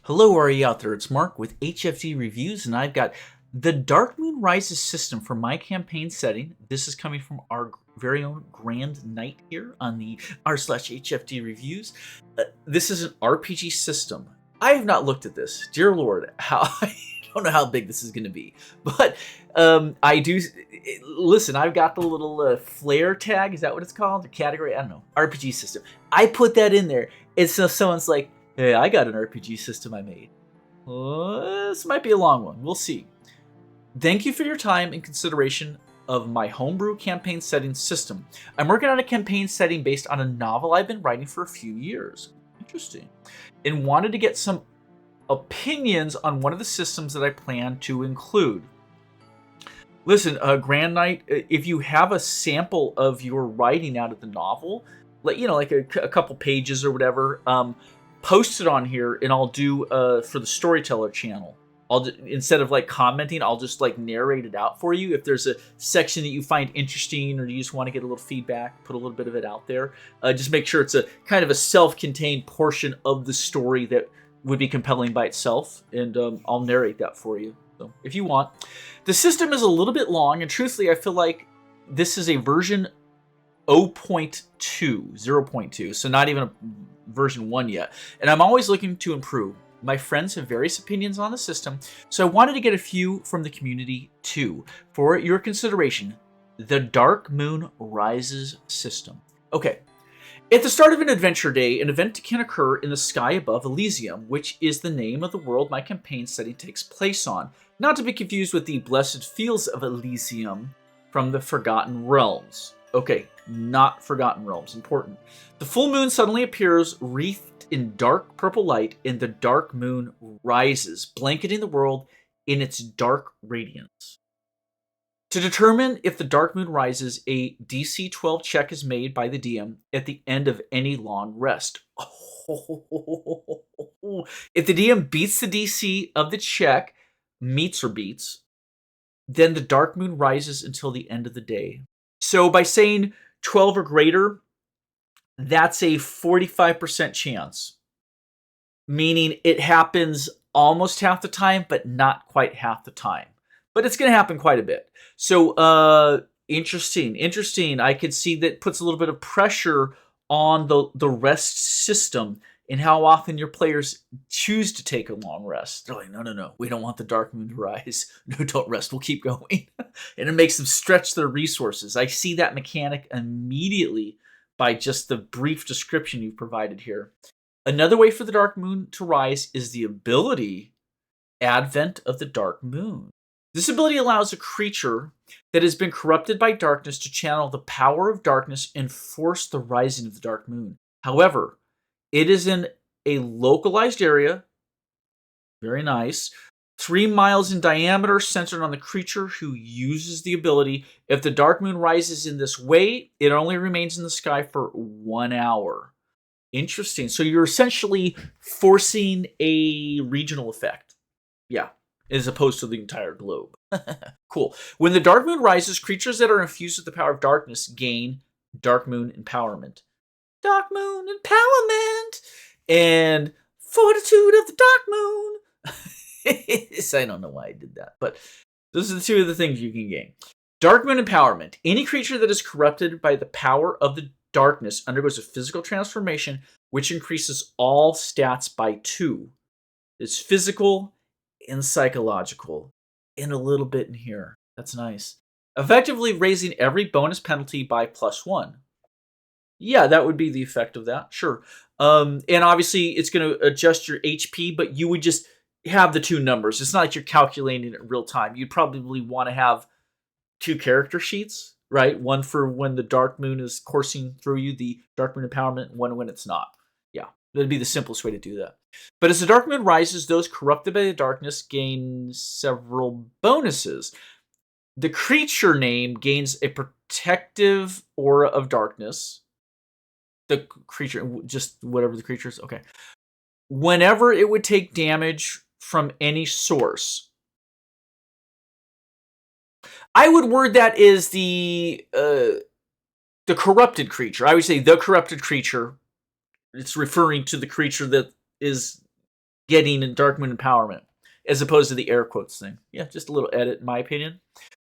Hello, are you out there? It's Mark with HFD Reviews, and I've got the Dark Moon Rises system for my campaign setting. This is coming from our very own Grand Knight here on the r/HFD Reviews. This is an RPG system. I have not looked at this. Dear Lord, I don't know how big this is going to be, but I do. Listen, I've got the little flare tag. Is that what it's called? The category? I don't know. RPG system. I put that in there, and so someone's like, hey, I got an RPG system I made. This might be a long one. We'll see. Thank you for your time and consideration of my Homebrew campaign setting system. I'm working on a campaign setting based on a novel I've been writing for a few years. Interesting. And wanted to get some opinions on one of the systems that I plan to include. Listen, Grand Knight, if you have a sample of your writing out of the novel, like a couple pages or whatever, post it on here, and I'll do for the Storyteller channel. Instead of commenting, I'll just narrate it out for you. If there's a section that you find interesting or you just want to get a little feedback, put a little bit of it out there. Just make sure it's a kind of a self-contained portion of the story that would be compelling by itself, and I'll narrate that for you. So if you want. The system is a little bit long, and truthfully, I feel like this is a version 0.2, so not even a version 1 yet. And I'm always looking to improve. My friends have various opinions on the system, so I wanted to get a few from the community too. For your consideration, the Dark Moon Rises system. Okay. At the start of an adventure day, an event can occur in the sky above Elysium, which is the name of the world my campaign setting takes place on. Not to be confused with the blessed fields of Elysium from the Forgotten Realms. Okay, not Forgotten Realms. Important. The full moon suddenly appears, wreathed in dark purple light, and the dark moon rises, blanketing the world in its dark radiance. To determine if the dark moon rises, a DC 12 check is made by the DM at the end of any long rest. If the DM beats the DC of the check, meets or beats, then the dark moon rises until the end of the day. So by saying 12 or greater, that's a 45% chance, meaning it happens almost half the time, but not quite half the time. But it's going to happen quite a bit. So interesting. I could see that puts a little bit of pressure on the rest system and how often your players choose to take a long rest. They're like, no, we don't want the dark moon to rise. No, don't rest. We'll keep going. And it makes them stretch their resources. I see that mechanic immediately by just the brief description you've provided here. Another way for the dark moon to rise is the ability Advent of the Dark Moon. This ability allows a creature that has been corrupted by darkness to channel the power of darkness and force the rising of the dark moon. However, it is in a localized area, very nice, 3 miles in diameter, centered on the creature who uses the ability. If the dark moon rises in this way, it only remains in the sky for 1 hour. Interesting. So you're essentially forcing a regional effect. Yeah. As opposed to the entire globe. Cool. When the dark moon rises, creatures that are infused with the power of darkness gain dark moon empowerment. Dark moon empowerment and fortitude of the dark moon. I don't know why I did that, but those are the two of the things you can gain. Dark moon empowerment. Any creature that is corrupted by the power of the darkness undergoes a physical transformation, which increases all stats by 2. It's physical and psychological, and a little bit in here. That's nice. Effectively raising every bonus penalty by +1. Yeah, that would be the effect of that. Sure. And obviously, it's going to adjust your HP, but you would just have the 2 numbers. It's not like you're calculating it in real time. You'd probably want to have 2 character sheets, right? One for when the dark moon is coursing through you, the dark moon empowerment, and one when it's not. Yeah, that'd be the simplest way to do that. But as the dark moon rises, those corrupted by the darkness gain several bonuses. The creature name gains a protective aura of darkness. The creature, just whatever the creature is, okay. Whenever it would take damage from any source. I would word that as the corrupted creature. I would say the corrupted creature. It's referring to the creature that is getting Darkmoon empowerment, as opposed to the air quotes thing. Yeah, just a little edit, in my opinion.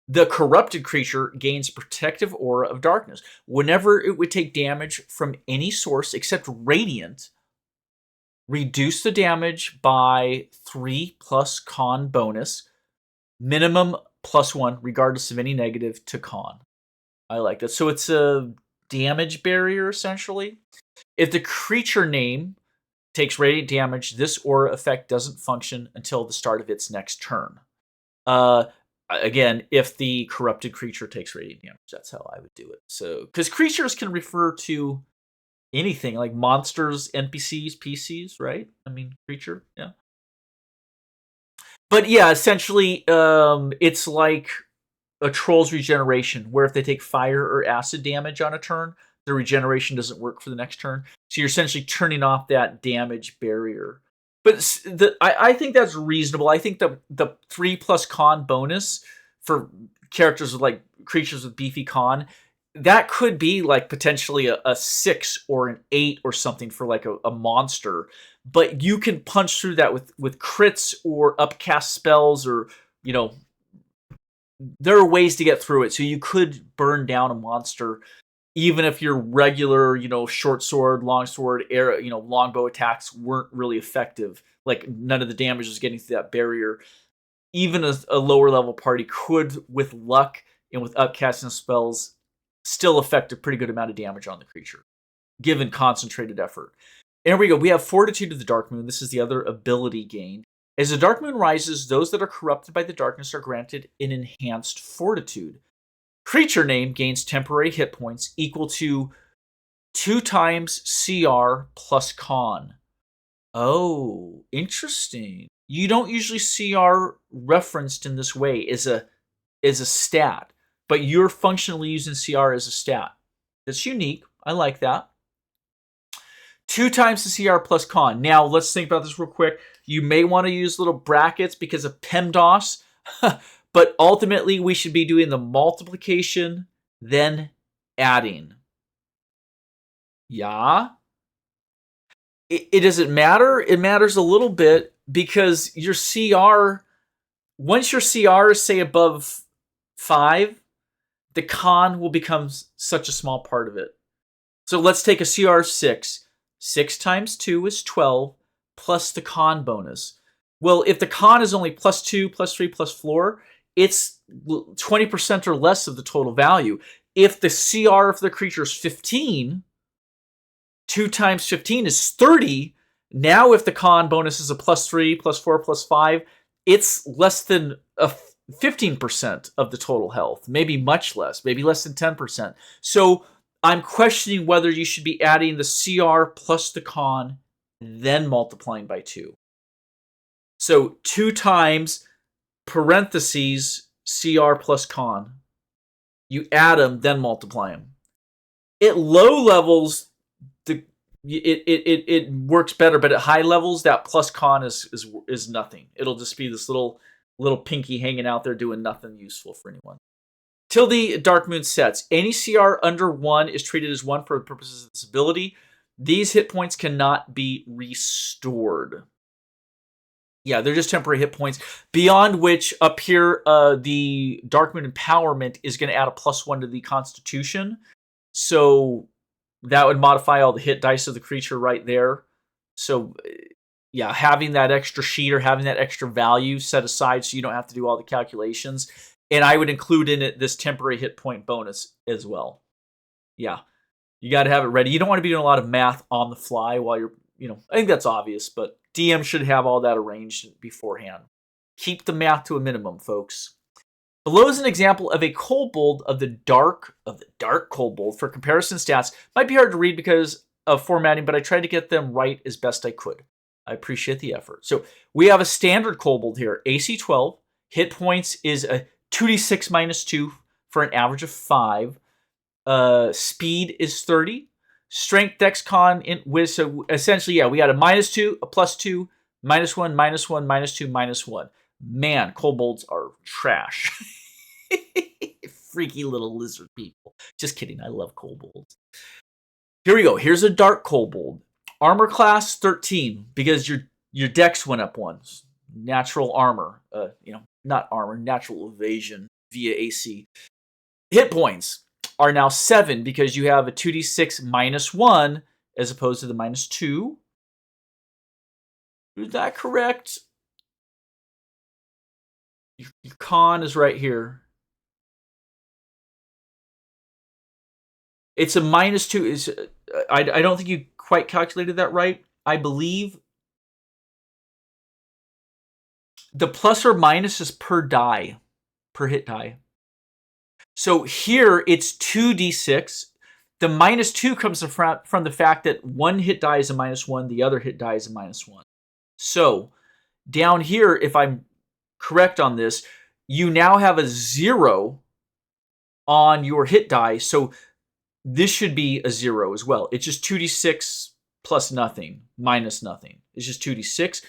The corrupted creature gains protective aura of darkness. Whenever it would take damage from any source except radiant, reduce the damage by 3 plus con bonus, minimum +1, regardless of any negative to con. I like that. So it's a damage barrier, essentially. If the creature name takes radiant damage, this aura effect doesn't function until the start of its next turn. Again, if the corrupted creature takes radiant damage, that's how I would do it. So, because creatures can refer to anything, like monsters, NPCs, PCs, right? I mean, creature, yeah. But yeah, essentially, it's like a troll's regeneration, where if they take fire or acid damage on a turn, the regeneration doesn't work for the next turn. So you're essentially turning off that damage barrier. But I think that's reasonable. I think the 3 plus con bonus for characters with like creatures with beefy con, that could be like potentially a 6 or an 8 or something for like a monster. But you can punch through that with crits or upcast spells, or there are ways to get through it. So you could burn down a monster even if your regular, short sword, long sword, arrow, longbow attacks weren't really effective. Like none of the damage was getting through that barrier. Even a lower level party could, with luck and with upcasting spells, still affect a pretty good amount of damage on the creature, given concentrated effort. And here we go. We have Fortitude of the Darkmoon. This is the other ability gained. As the Darkmoon rises, those that are corrupted by the darkness are granted an enhanced fortitude. Creature name gains temporary hit points equal to 2 times CR plus con. Oh, interesting. You don't usually CR referenced in this way as a stat, but you're functionally using CR as a stat. That's unique. I like that. 2 times the CR plus con. Now, let's think about this real quick. You may want to use little brackets because of PEMDAS, but ultimately we should be doing the multiplication, then adding. Yeah? It doesn't matter. It matters a little bit because your CR, once your CR is, say, above 5, the con will become such a small part of it. So let's take a CR 6. 6 times 2 is 12, plus the con bonus. Well, if the con is only +2, +3, +4, it's 20% or less of the total value. If the CR of the creature is 15, 2 times 15 is 30. Now, if the con bonus is a +3, +4, +5, it's less than 15% of the total health. Maybe much less. Maybe less than 10%. So I'm questioning whether you should be adding the CR plus the con, then multiplying by 2. So 2 times parentheses CR plus con. You add them, then multiply them. At low levels, it works better, but at high levels, that plus con is nothing. It'll just be this little pinky hanging out there doing nothing useful for anyone. Till the Darkmoon sets, any CR under 1 is treated as 1 for the purposes of this ability. These hit points cannot be restored. Yeah, they're just temporary hit points. Beyond which, up here, the Darkmoon Empowerment is going to add a +1 to the Constitution. So that would modify all the hit dice of the creature right there. So yeah, having that extra sheet or having that extra value set aside so you don't have to do all the calculations. And I would include in it this temporary hit point bonus as well. Yeah, you got to have it ready. You don't want to be doing a lot of math on the fly while you're, I think that's obvious, but DM should have all that arranged beforehand. Keep the math to a minimum, folks. Below is an example of a kobold of the dark kobold. For comparison stats, might be hard to read because of formatting, but I tried to get them right as best I could. I appreciate the effort. So we have a standard kobold here, AC 12. Hit points is a 2d6 minus 2 for an average of 5. Speed is 30. Strength, Dex, Con, Wiz. So essentially, yeah, we got a -2, a +2, -1, -1, -2, -1. Man, kobolds are trash. Freaky little lizard people. Just kidding. I love kobolds. Here we go. Here's a dark kobold. Armor class 13, because Your dex went up once. Natural armor, not armor, natural evasion via AC. Hit points are now 7 because you have a 2d6 -1 as opposed to the -2. Is that correct? Your con is right here. It's a -2. I don't think you quite calculated that right. I believe the plus or minus is per die, per hit die. So here it's 2d6. The -2 comes from the fact that one hit die is a -1, the other hit die is a -1. So down here, if I'm correct on this, you now have a 0 on your hit die. So this should be a 0 as well. It's just 2d6 plus nothing, minus nothing. It's just 2d6.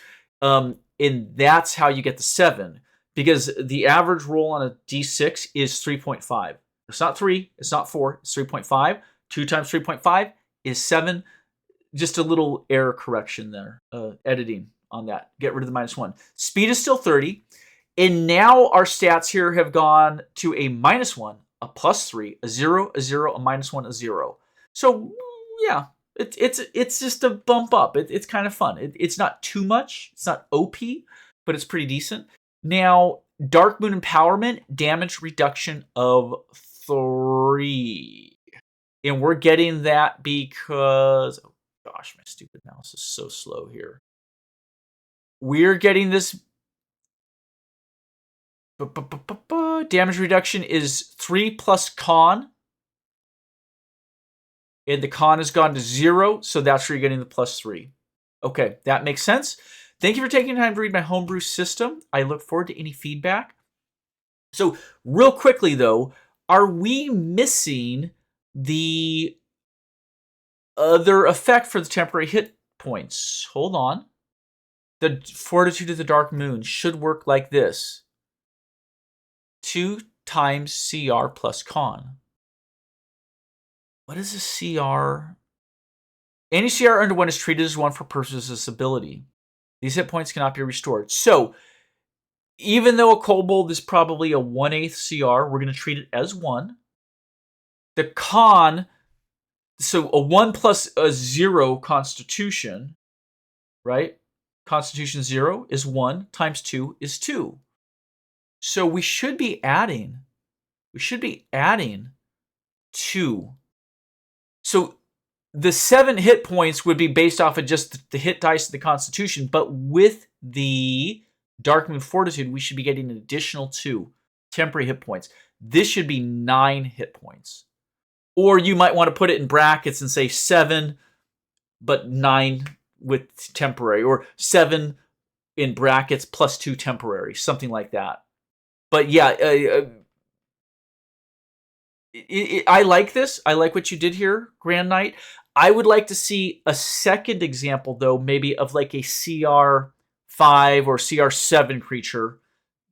And that's how you get the 7. Because the average roll on a d6 is 3.5. It's not 3, it's not 4, it's 3.5. 2 times 3.5 is 7. Just a little error correction there. Editing on that. Get rid of the -1. Speed is still 30. And now our stats here have gone to a -1, a +3, a 0, a 0, a -1, a 0. So, yeah, it's just a bump up. It's kind of fun. It's not too much. It's not OP, but it's pretty decent. Now, Dark Moon Empowerment, damage reduction of 3. And we're getting that because... Oh, gosh, my stupid mouse is so slow here. We're getting this... Damage reduction is 3 plus con. And the con has gone to 0, so that's where you're getting the +3. Okay, that makes sense. Thank you for taking the time to read my homebrew system. I look forward to any feedback. So, real quickly though, are we missing the other effect for the temporary hit points? Hold on. The Fortitude of the Dark Moon should work like this. 2 times CR plus con. What is a CR? Any CR under 1 is treated as 1 for purposes of this ability. These hit points cannot be restored. So, even though a kobold is probably a 1/8 CR, we're going to treat it as 1. The con, so a 1 plus a 0 constitution, right? Constitution 0 is 1 times 2 is 2. So we should be adding 2. So the 7 hit points would be based off of just the hit dice of the Constitution, but with the Dark Moon Fortitude, we should be getting an additional 2 temporary hit points. This should be 9 hit points. Or you might want to put it in brackets and say 7, but 9 with temporary, or 7 in brackets plus 2 temporary, something like that. But yeah, I like this. I like what you did here, Grand Knight. I would like to see a second example, though, maybe of like a CR5 or CR7 creature.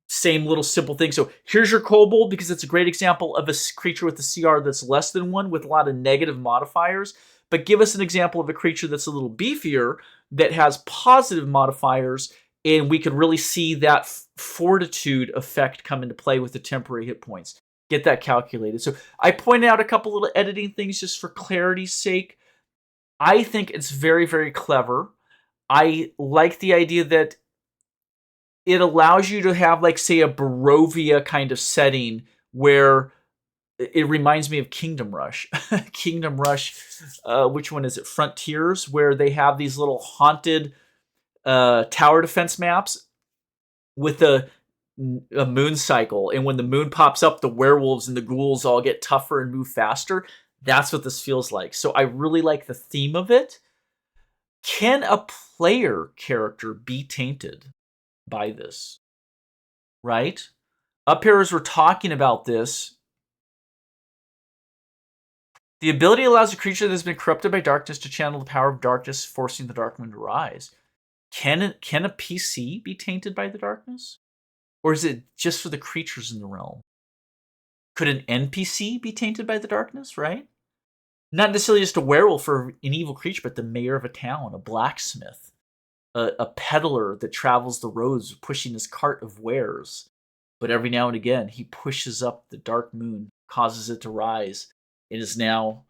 Same little simple thing. So here's your kobold, because it's a great example of a creature with a CR that's less than 1 with a lot of negative modifiers. But give us an example of a creature that's a little beefier that has positive modifiers, and we could really see that fortitude effect come into play with the temporary hit points. Get that calculated. So I pointed out a couple little editing things just for clarity's sake. I think it's very, very clever. I like the idea that it allows you to have, like, say, a Barovia kind of setting where it reminds me of Kingdom Rush. Kingdom Rush, which one is it? Frontiers, where they have these little haunted tower defense maps with a moon cycle. And when the moon pops up, the werewolves and the ghouls all get tougher and move faster. That's what this feels like. So I really like the theme of it. Can a player character be tainted by this? Right? Up here as we're talking about this, the ability allows a creature that has been corrupted by darkness to channel the power of darkness, forcing the Dark Moon to rise. Can a PC be tainted by the darkness? Or is it just for the creatures in the realm? Could an NPC be tainted by the darkness, right? Not necessarily just a werewolf or an evil creature, but the mayor of a town, a blacksmith, a peddler that travels the roads pushing his cart of wares. But every now and again, he pushes up the dark moon, causes it to rise, and is now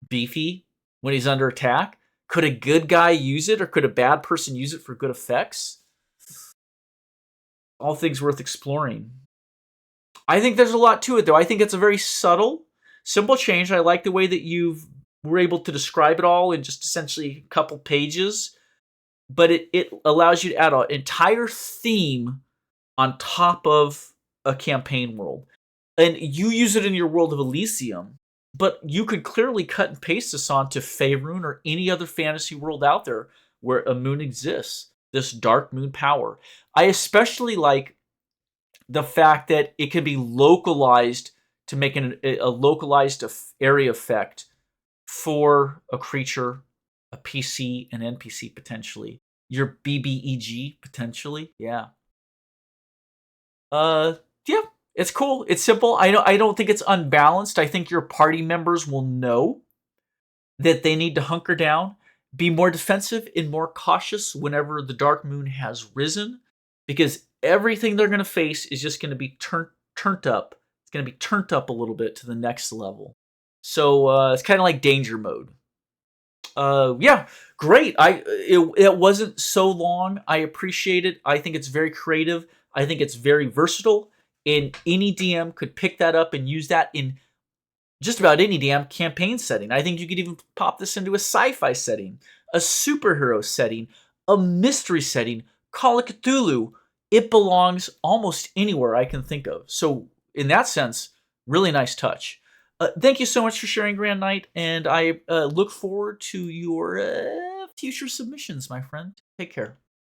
beefy when he's under attack. Could a good guy use it, or could a bad person use it for good effects? All things worth exploring. I think there's a lot to it, though. I think it's a very subtle, simple change. I like the way that you were able to describe it all in just essentially a couple pages. But it allows you to add an entire theme on top of a campaign world. And you use it in your world of Elysium, but you could clearly cut and paste this onto Faerun or any other fantasy world out there where a moon exists, this dark moon power. I especially like the fact that it can be localized to make a localized area effect for a creature, a PC, an NPC potentially. Your BBEG potentially, yeah. Yeah, it's cool. It's simple. I don't think it's unbalanced. I think your party members will know that they need to hunker down, be more defensive and more cautious whenever the dark moon has risen, because everything they're going to face is just going to be turned up. It's going to be turned up a little bit to the next level. So it's kind of like danger mode. Yeah, great. It wasn't so long. I appreciate it. I think it's very creative. I think it's very versatile, and any DM could pick that up and use that in just about any damn campaign setting. I think you could even pop this into a sci-fi setting, a superhero setting, a mystery setting, Call of Cthulhu. It belongs almost anywhere I can think of. So in that sense, really nice touch. Thank you so much for sharing, Grand Knight, and I look forward to your future submissions, my friend. Take care.